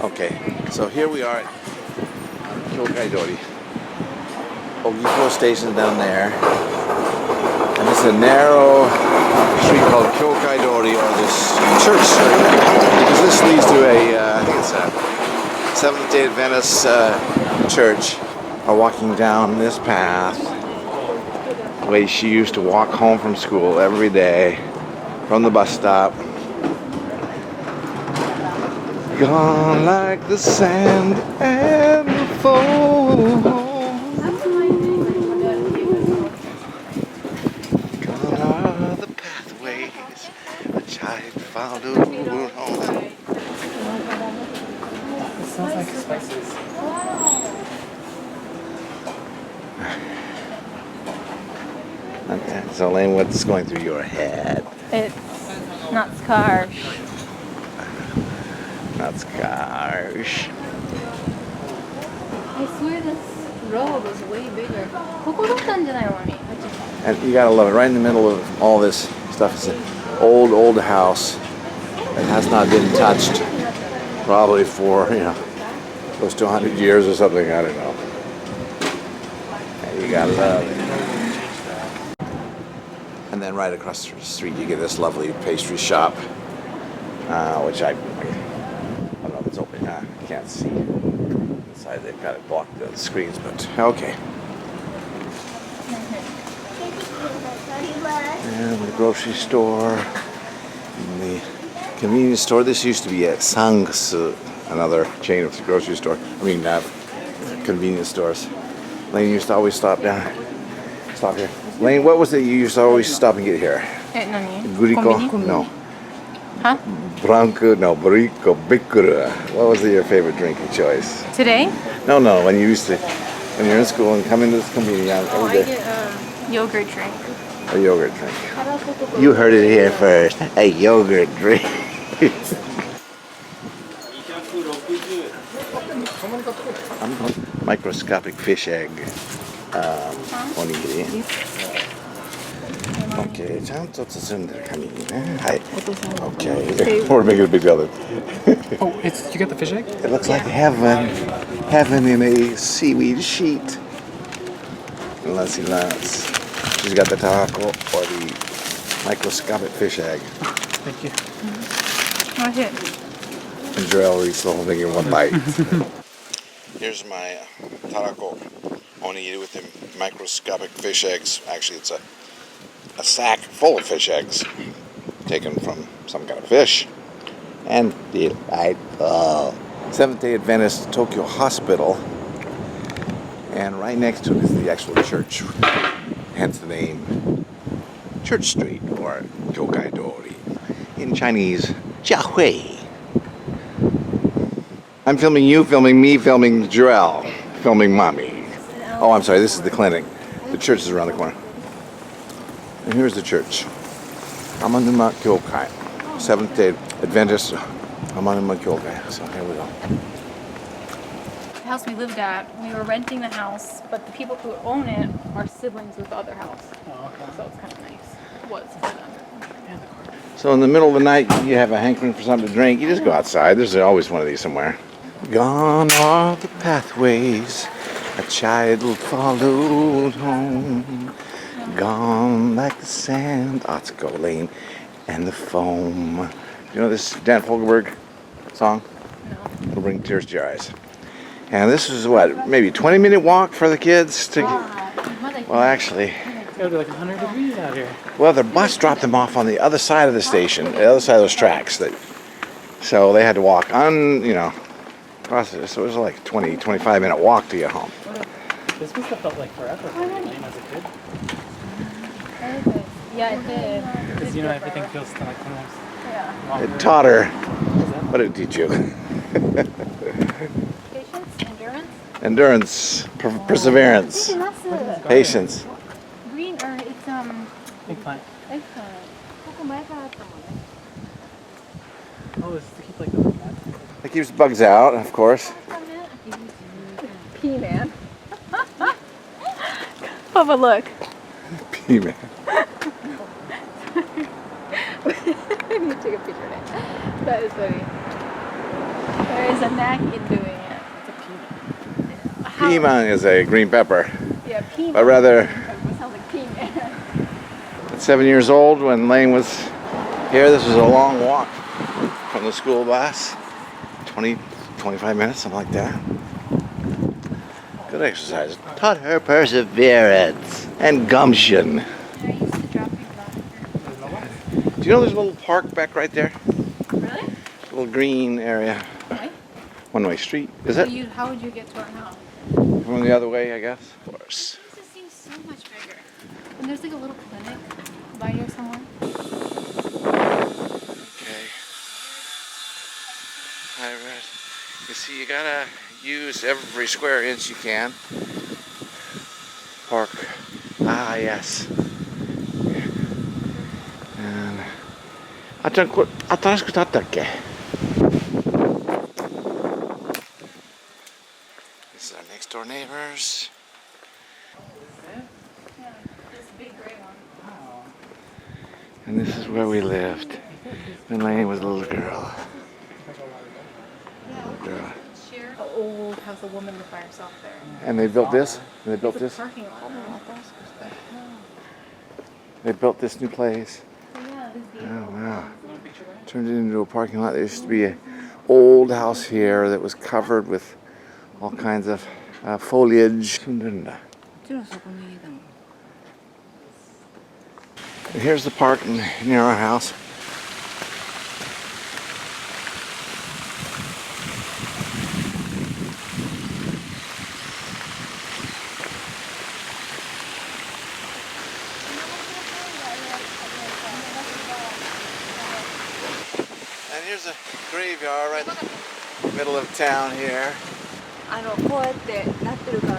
Okay, so here we are at Kyoukai-Dori. Ogikubo Station down there. And this is a narrow street called Kyoukai-Dori, or this church street. Because this leads to I think it's a Seventh-day Adventist church. Are walking down this path the way she used to walk home from school every day from the bus stop. Gone like the sand and the foam. Gone are the pathways a child followed home. It smells like spices. Okay, so Elaine, what's going through your head? It's not scars. Not scars. I swear this road was way bigger. ここだったんじゃないのに。 And you gotta love it. Right in the middle of all this stuff is an old house that has not been touched probably for, close to 100 years or something. I don't know. And you gotta love it. And then right across the street you get this lovely pastry shop, which I don't know if it's open. I can't see. Inside they've got it blocked the screens, but okay. And the grocery store, and the convenience store. This used to be at Sangsu, another chain of grocery store. Convenience stores. Lane used to always stop here. Lane, what was it you used to always stop and get here? Guriko? No. Huh? Branco? No, Buriko, Bikuru. What was your favorite drink of choice? Today? No, when you're in school and come into this convenience every I day. get a yogurt drink. A yogurt drink. You heard it here first. A yogurt drink. Microscopic fish egg. Onigiri. Okay, ちゃんと包んでる紙にね。はい。Okay. We're making a big deal of it. Oh, did you get the fish egg? It looks like heaven. Heaven in a seaweed sheet. Unless he loves. She's got the taco or the microscopic fish egg. Thank you. What's it? And Jarell eats the whole thing in one bite. Here's my taco onigiri with the microscopic fish eggs. Actually, it's a sack full of fish eggs taken from some kind of fish. And delightful. Seventh-day Adventist Tokyo Hospital. And right next to it is the actual church. Hence the name Church Street, or Kyoukai-Dori. In Chinese, Jiahui. I'm filming you, filming me, filming Jarell, filming Mommy. Oh, I'm sorry, this is the clinic. The church is around the corner. And here's the church. Amanuma Kyoukai. Seventh-day Adventist Amanuma Kyoukai. So here we go. The house we lived at, we were renting the house, but the people who own it are siblings with the other house. Oh, okay. So it's kind of nice. It was for them. So in the middle of the night, you have a hankering for something to drink, you just go outside. There's always one of these somewhere. Gone are the pathways a child followed home. Gone like the sand, Otsko Lane, and the foam. You know this Dan Fogelberg song? No. It'll bring tears to your eyes. And this is what, maybe a 20-minute walk for the kids to. Well, actually. It's gotta be like 100 degrees out here. Well, their bus dropped them off on the other side of the station, the other side of those tracks. So they had to walk across it. So it was like 20, 25-minute walk to get home. This must have felt like forever for you as a kid. Yeah, it did. Because everything feels like almost longer. It taught her. What did it teach you? Patience, Endurance, perseverance, patience. Green, or it's Eggplant. eggplant. Oh, is it to keep like the bug out? It keeps bugs out, of course. Pea man. Papa, look. Pea man. I need to take a picture of it. That is funny. There is a knack in doing it. It's a peanut. How- Pima is a green pepper. Yeah, peanut. But rather, It sounds like peanut. at 7 years old, when Lane was here, this was a long walk from the school bus. 20, 25 minutes, something like that. Good exercise. Taught her perseverance and gumption. Yeah, I used to drop people off. Do you know there's a little park back right there? Really? A little green area. Why? One-way street. Is it? How would you get to our house? From the other way, I guess. Of course. This just seems so much bigger. And there's like a little clinic by here somewhere. Okay. I read. You see, you gotta use every square inch you can. Park. Ah, yes. And あちゃんこれ新しく建ったっけ? This is our next door neighbors. Yeah, this big gray one. Oh. And this is where we lived when Lane was a little girl. Girl. Share an old house, a woman lived by herself there. And they built this. And they built It's a this. parking lot. They built this new place. Yeah, this is Oh wow! Turned it into a parking lot. There used to be an old house here that was covered with all kinds of foliage. And here's the park near our house. And here's a graveyard right in the middle of town here. こうやってなってるか